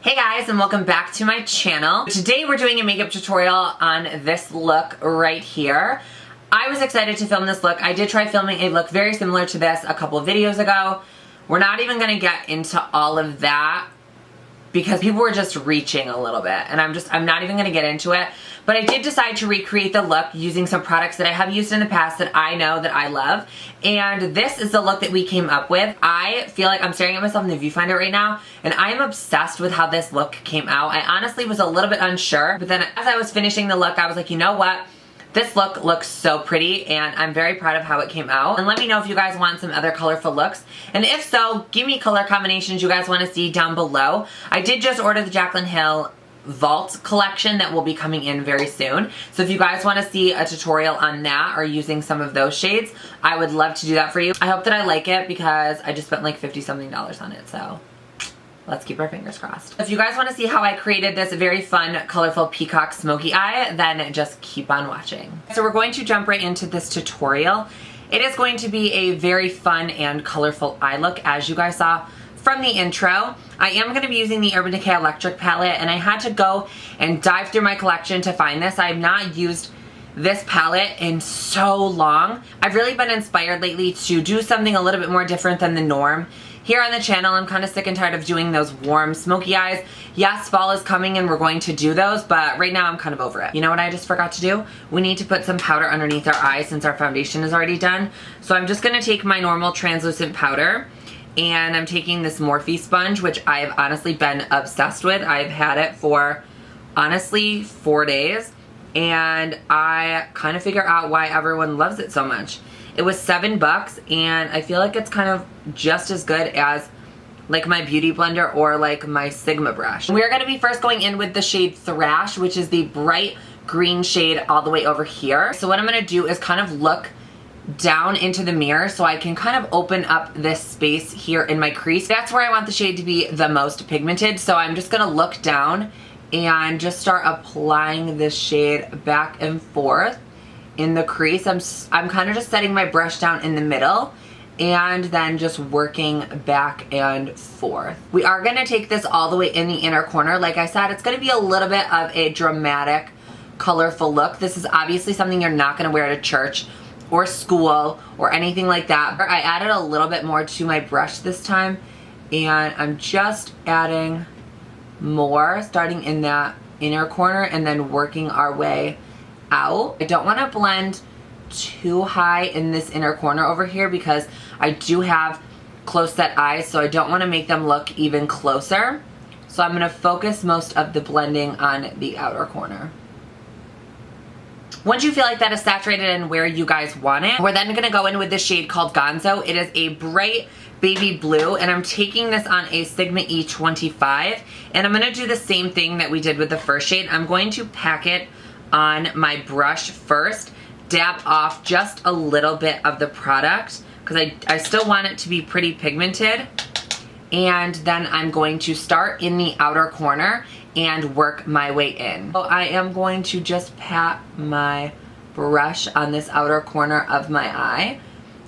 Hey guys, and welcome back to my channel. Today we're doing a makeup tutorial on this look right here. I was excited to film this look. I did try filming a look very similar to this a couple of videos ago. We're not even going to get into all of that because people were just reaching a little bit, and I'm not even going to get into it. But I did decide to recreate the look using some products that I have used in the past that I know that I love. And this is the look that we came up with. I feel like I'm staring at myself in the viewfinder right now, and I am obsessed with how this look came out. I honestly was a little bit unsure, but then as I was finishing the look, I was like, you know what? This look looks so pretty, and I'm very proud of how it came out. And let me know if you guys want some other colorful looks. And if so, give me color combinations you guys want to see down below. I did just order the Jaclyn Hill Vault collection that will be coming in very soon. So if you guys want to see a tutorial on that or using some of those shades, I would love to do that for you. I hope that I like it because I just spent like $50 something on it, so let's keep our fingers crossed. If you guys want to see how I created this very fun, colorful Peacock Smokey Eye, then just keep on watching. So we're going to jump right into this tutorial. It is going to be a very fun and colorful eye look, as you guys saw from the intro. I am going to be using the Urban Decay Electric Palette, and I had to go and dive through my collection to find this. I have not used this palette in so long. I've really been inspired lately to do something a little bit more different than the norm. Here on the channel, I'm kind of sick and tired of doing those warm smoky eyes. Yes, fall is coming and we're going to do those, but right now I'm kind of over it. You know what I just forgot to do? We need to put some powder underneath our eyes since our foundation is already done. So I'm just going to take my normal translucent powder, and I'm taking this Morphe sponge, which I've honestly been obsessed with. I've had it for honestly 4 days, and I kind of figure out why everyone loves it so much. It was $7, and I feel like it's kind of just as good as like my beauty blender or like my Sigma brush. We're going to be first going in with the shade Thrash, which is the bright green shade all the way over here. So what I'm going to do is kind of look down into the mirror so I can kind of open up this space here in my crease. That's where I want the shade to be the most pigmented. So I'm just going to look down and just start applying this shade back and forth in the crease. I'm kind of just setting my brush down in the middle and then just working back and forth. We are going to take this all the way in the inner corner. Like I said, it's going to be a little bit of a dramatic, colorful look. This is obviously something you're not going to wear to church or school or anything like that. I added a little bit more to my brush this time, and I'm just adding more, starting in that inner corner and then working our way out. I don't want to blend too high in this inner corner over here because I do have close set eyes, so I don't want to make them look even closer. So I'm going to focus most of the blending on the outer corner. Once you feel like that is saturated and where you guys want it, we're then going to go in with this shade called Gonzo. It is a bright baby blue, and I'm taking this on a Sigma E25, and I'm going to do the same thing that we did with the first shade. I'm going to pack it on my brush first, dab off just a little bit of the product because I still want it to be pretty pigmented, and then I'm going to start in the outer corner and work my way in. So I am going to just pat my brush on this outer corner of my eye.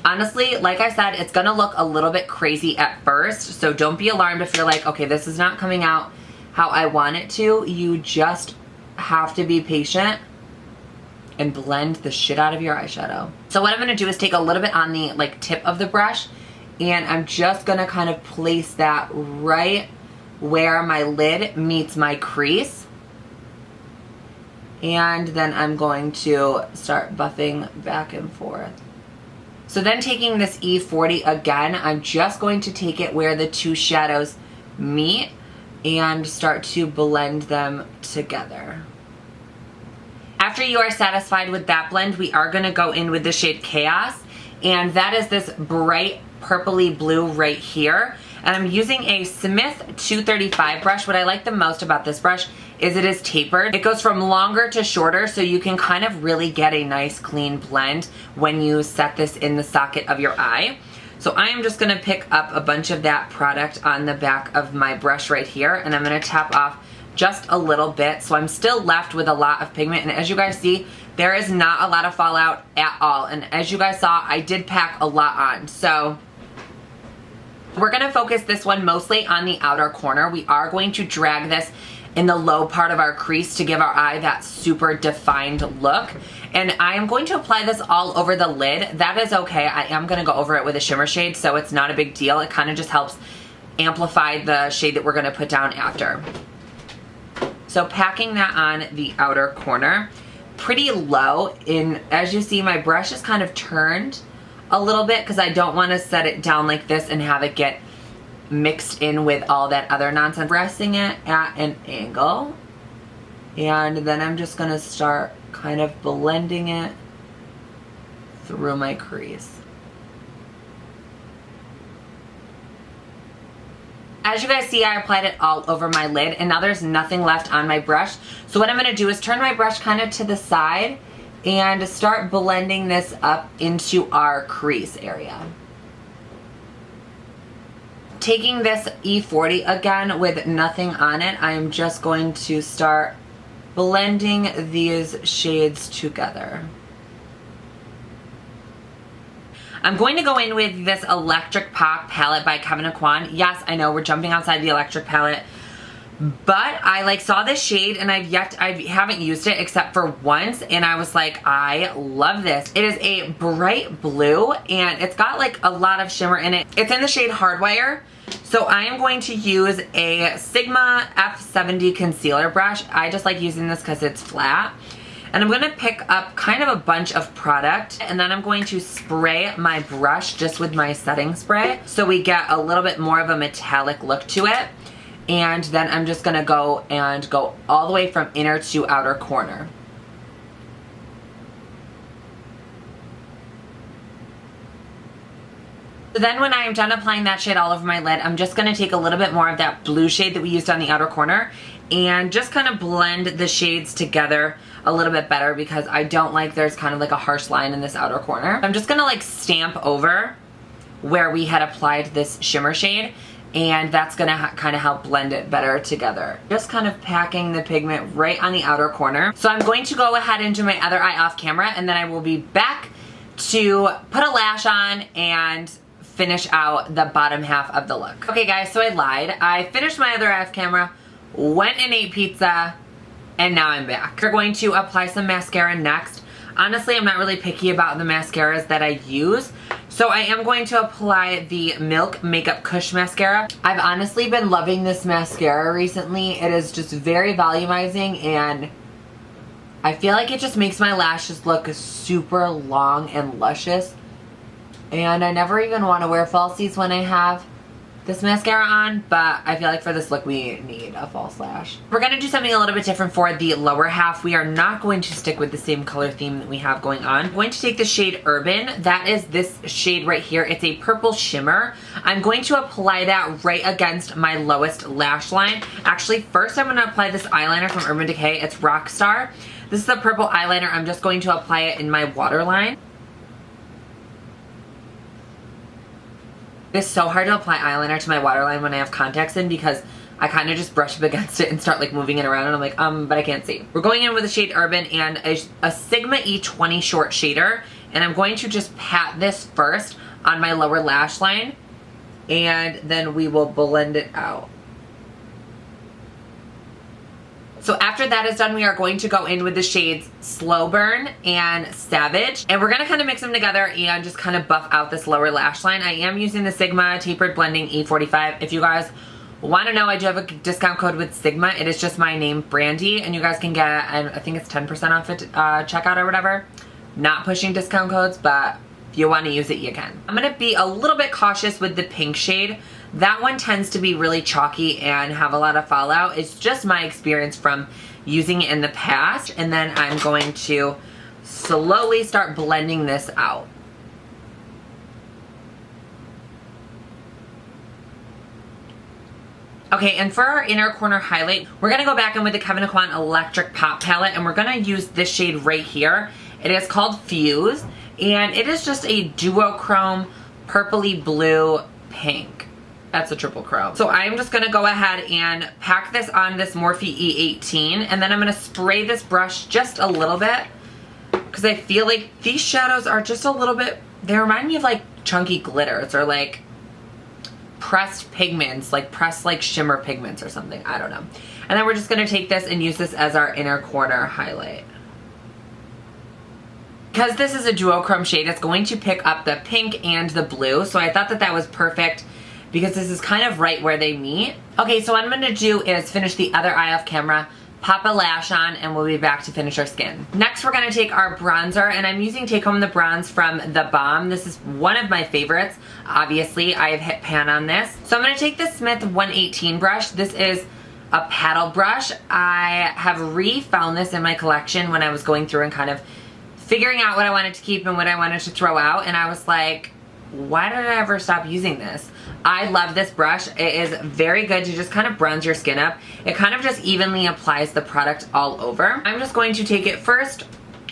Honestly, like I said, it's gonna look a little bit crazy at first, so don't be alarmed if you're like, okay, this is not coming out how I want it to. You just have to be patient and blend the shit out of your eyeshadow. So what I'm gonna do is take a little bit on the like tip of the brush, and I'm just gonna kind of place that right where my lid meets my crease, and then I'm going to start buffing back and forth. So then taking this E40 again, I'm just going to take it where the two shadows meet and start to blend them together. After you are satisfied with that blend, we are going to go in with the shade Chaos, and that is this bright purpley blue right here. And I'm using a Smith 235 brush. What I like the most about this brush is it is tapered. It goes from longer to shorter, so you can kind of really get a nice clean blend when you set this in the socket of your eye. So I am just gonna pick up a bunch of that product on the back of my brush right here, and I'm gonna tap off just a little bit, so I'm still left with a lot of pigment. And as you guys see, there is not a lot of fallout at all. And as you guys saw, I did pack a lot on. So We're gonna focus this one mostly on the outer corner. We are going to drag this in the low part of our crease to give our eye that super defined look. And I am going to apply this all over the lid. That is okay. I am gonna go over it with a shimmer shade, so it's not a big deal. It kind of just helps amplify the shade that we're gonna put down after. So packing that on the outer corner, pretty low. As you see, my brush is kind of turned a little bit because I don't want to set it down like this and have it get mixed in with all that other nonsense. Pressing it at an angle, and then I'm just going to start kind of blending it through my crease. As you guys see, I applied it all over my lid, and now there's nothing left on my brush. So what I'm going to do is turn my brush kind of to the side and start blending this up into our crease area. Taking this E40 again with nothing on it, I'm just going to start blending these shades together. I'm going to go in with this Electric palette by Kevyn. Yes, I know we're jumping outside the Electric palette, but I saw this shade and I haven't used it except for once, and I was like, I love this. It is a bright blue and it's got like a lot of shimmer in it. It's in the shade Hardwire. So I am going to use a Sigma F70 concealer brush. I just like using this because it's flat. And I'm going to pick up kind of a bunch of product, and then I'm going to spray my brush just with my setting spray so we get a little bit more of a metallic look to it. And then I'm just going to go all the way from inner to outer corner. So then when I am done applying that shade all over my lid, I'm just going to take a little bit more of that blue shade that we used on the outer corner and just kind of blend the shades together a little bit better, because I don't like there's kind of like a harsh line in this outer corner. I'm just going to like stamp over where we had applied this shimmer shade, and that's going to kind of help blend it better together. Just kind of packing the pigment right on the outer corner. So I'm going to go ahead and do my other eye off camera, and then I will be back to put a lash on and finish out the bottom half of the look. Okay guys, so I lied. I finished my other eye off camera, went and ate pizza, and now I'm back. We're going to apply some mascara next. Honestly, I'm not really picky about the mascaras that I use, so I am going to apply the Milk Makeup Kush mascara. I've honestly been loving this mascara recently. It is just very volumizing, and I feel like it just makes my lashes look super long and luscious. And I never even want to wear falsies when I have this mascara on, but I feel like for this look we need a false lash. We're going to do something a little bit different for the lower half. We are not going to stick with the same color theme that we have going on. I'm going to take the shade Urban. That is this shade right here. It's a purple shimmer. I'm going to apply that right against my lowest lash line. Actually, first I'm going to apply this eyeliner from Urban Decay. It's Rockstar. This is a purple eyeliner. I'm just going to apply it in my waterline. It's so hard to apply eyeliner to my waterline when I have contacts in, because I kind of just brush up against it and start like moving it around, and I'm like, but I can't see. We're going in with the shade Urban and a Sigma E20 short shader, and I'm going to just pat this first on my lower lash line, and then we will blend it out. So after that is done, we are going to go in with the shades Slow Burn and Savage. And we're going to kind of mix them together and just kind of buff out this lower lash line. I am using the Sigma Tapered Blending E45. If you guys want to know, I do have a discount code with Sigma. It is just my name, Brandy. And you guys can get, I think it's 10% off at checkout or whatever. Not pushing discount codes, but if you want to use it, you can. I'm going to be a little bit cautious with the pink shade. That one tends to be really chalky and have a lot of fallout. It's just my experience from using it in the past. And then I'm going to slowly start blending this out. Okay, and for our inner corner highlight, we're going to go back in with the Kevyn Electric Palette, and we're going to use this shade right here. It is called Fuse, and it is just a duochrome purpley blue pink. That's a triple chrome. So I'm just gonna go ahead and pack this on this Morphe E18, and then I'm gonna spray this brush just a little bit, because I feel like these shadows are just a little bit, they remind me of like chunky glitters or like pressed pigments, like pressed like shimmer pigments or something. I don't know. And then we're just gonna take this and use this as our inner corner highlight. Because this is a duochrome shade, it's going to pick up the pink and the blue. So I thought that that was perfect because this is kind of right where they meet. Okay, so what I'm gonna do is finish the other eye off camera, pop a lash on, and we'll be back to finish our skin. Next, we're gonna take our bronzer, and I'm using Take Home the Bronze from TheBalm. This is one of my favorites. Obviously, I have hit pan on this. So I'm gonna take the Smith 118 brush. This is a paddle brush. I have re-found this in my collection when I was going through and kind of figuring out what I wanted to keep and what I wanted to throw out, and I was like, why did I ever stop using this? I love this brush. It is very good to just kind of bronze your skin up. It kind of just evenly applies the product all over. I'm just going to take it first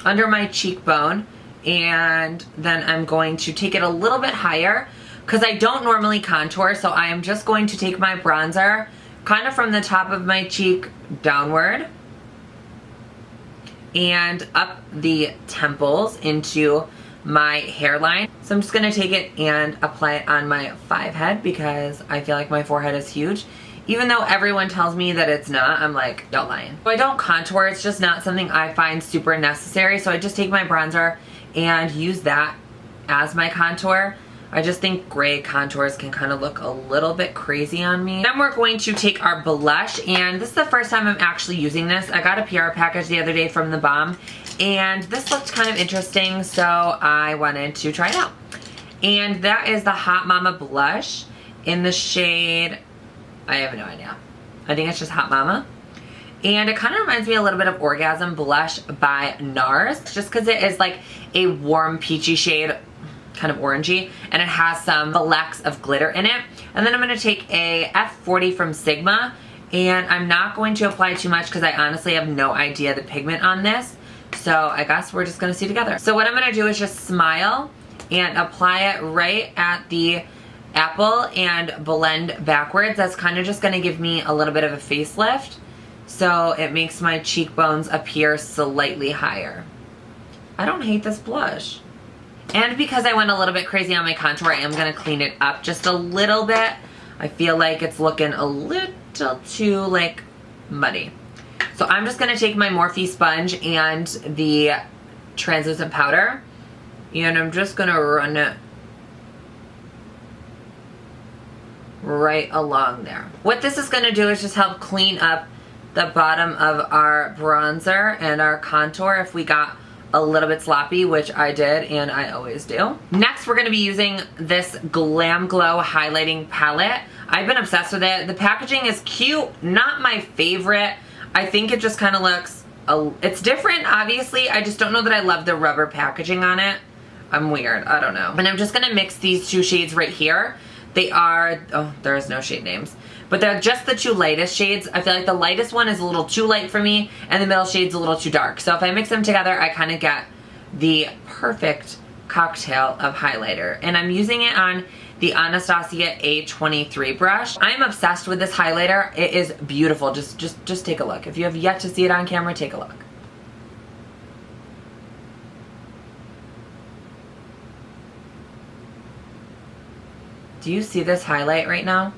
under my cheekbone, and then I'm going to take it a little bit higher because I don't normally contour, so I am just going to take my bronzer kind of from the top of my cheek downward and up the temples into my hairline. So I'm just gonna take it and apply it on my 5 head because I feel like my forehead is huge. Even though everyone tells me that it's not, I'm like, don't lying. So I don't contour, it's just not something I find super necessary. So I just take my bronzer and use that as my contour. I just think gray contours can kind of look a little bit crazy on me. Then we're going to take our blush, and this is the first time I'm actually using this. I got a PR package the other day from TheBalm, and this looked kind of interesting, so I wanted to try it out. And that is the Hot Mama blush in the shade, I have no idea. I think it's just Hot Mama. And it kind of reminds me a little bit of Orgasm Blush by NARS, just because it is like a warm peachy shade, kind of orangey, and it has some flecks of glitter in it. And then I'm going to take a F40 from Sigma, and I'm not going to apply too much because I honestly have no idea the pigment on this. So I guess we're just going to see together. So what I'm going to do is just smile and apply it right at the apple and blend backwards. That's kind of just going to give me a little bit of a facelift. So it makes my cheekbones appear slightly higher. I don't hate this blush. And because I went a little bit crazy on my contour, I am going to clean it up just a little bit. I feel like it's looking a little too like muddy. So I'm just going to take my Morphe sponge and the translucent powder, and I'm just going to run it right along there. What this is going to do is just help clean up the bottom of our bronzer and our contour if we got a little bit sloppy, which I did and I always do. Next, we're going to be using this GlamGlow highlighting palette. I've been obsessed with it. The packaging is cute, not my favorite. I think it just kind of looks, it's different, obviously. I just don't know that I love the rubber packaging on it. I'm weird, I don't know. And I'm just going to mix these two shades right here. They are, oh, there's no shade names, but they're just the two lightest shades. I feel like the lightest one is a little too light for me, and the middle shade's a little too dark. So if I mix them together, I kind of get the perfect cocktail of highlighter. And I'm using it on the Anastasia A23 brush. I'm obsessed with this highlighter. It is beautiful. Just take a look. If you have yet to see it on camera, take a look. Do you see this highlight right now?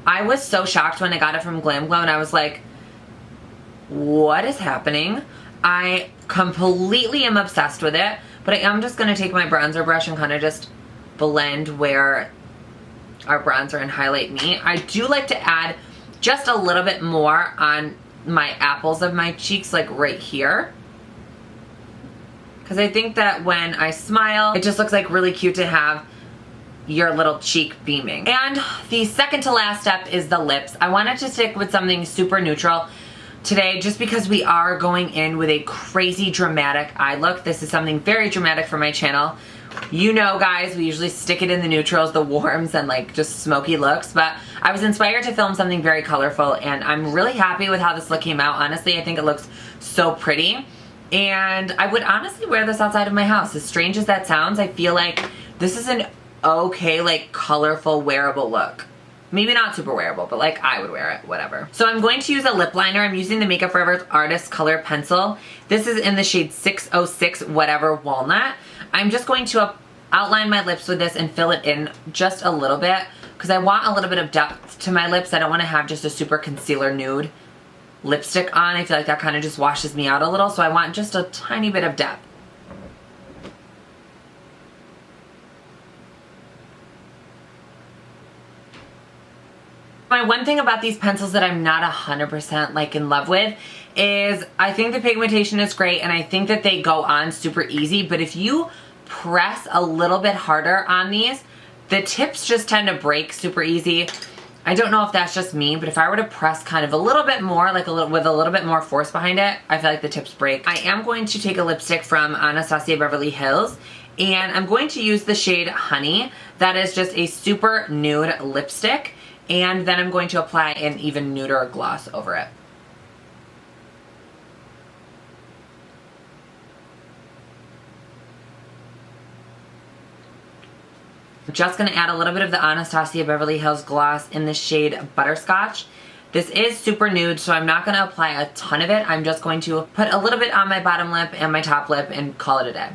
I was so shocked when I got it from GlamGlow, and I was like, what is happening? I completely am obsessed with it, but I am just going to take my bronzer brush and kind of just blend where our bronzer and highlight meet. I do like to add just a little bit more on my apples of my cheeks, like right here, because I think that when I smile, it just looks like really cute to have your little cheek beaming. And the second to last step is the lips. I wanted to stick with something super neutral today just because we are going in with a crazy dramatic eye look. This is something very dramatic for my channel. You know, guys, we usually stick it in the neutrals, the warms, and like just smoky looks, but I was inspired to film something very colorful, and I'm really happy with how this look came out. Honestly, I think it looks so pretty, and I would honestly wear this outside of my house. As strange as that sounds, I feel like this is an okay, like, colorful, wearable look. Maybe not super wearable, but like I would wear it, whatever. So I'm going to use a lip liner. I'm using the MakeupForever Artist Color Pencil. This is in the shade 606 Whatever Walnut. I'm just going to outline my lips with this and fill it in just a little bit, because I want a little bit of depth to my lips. I don't want to have just a super concealer nude lipstick on. I feel like that kind of just washes me out a little, so I want just a tiny bit of depth. My one thing about these pencils that I'm not 100% like in love with is I think the pigmentation is great and I think that they go on super easy, but if you press a little bit harder on these, the tips just tend to break super easy. I don't know if that's just me, but if I were to press kind of a little bit more, like with a little bit more force behind it, I feel like the tips break. I am going to take a lipstick from Anastasia Beverly Hills, and I'm going to use the shade Honey. That is just a super nude lipstick. And then I'm going to apply an even nuder gloss over it. I'm just going to add a little bit of the Anastasia Beverly Hills gloss in the shade Butterscotch. This is super nude, so I'm not going to apply a ton of it. I'm just going to put a little bit on my bottom lip and my top lip and call it a day.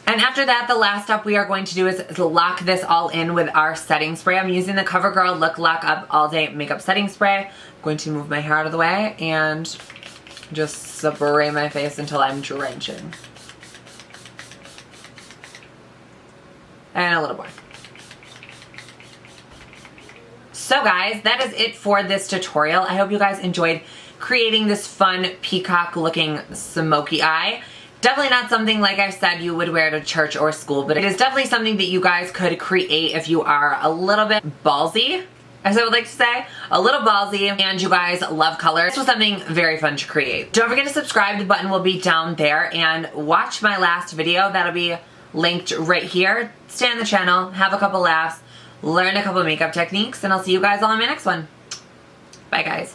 And after that, the last step we are going to do is lock this all in with our setting spray. I'm using the CoverGirl Look Lock Up All Day Makeup Setting Spray. I'm going to move my hair out of the way and just spray my face until I'm drenching. And a little more. So guys, that is it for this tutorial. I hope you guys enjoyed creating this fun peacock looking smoky eye. Definitely not something, like I said, you would wear to church or school, but it is definitely something that you guys could create if you are a little bit ballsy, as I would like to say. A little ballsy, and you guys love color. This was something very fun to create. Don't forget to subscribe. The button will be down there, and watch my last video. That'll be linked right here. Stay on the channel, have a couple laughs, learn a couple makeup techniques, and I'll see you guys all in my next one. Bye, guys.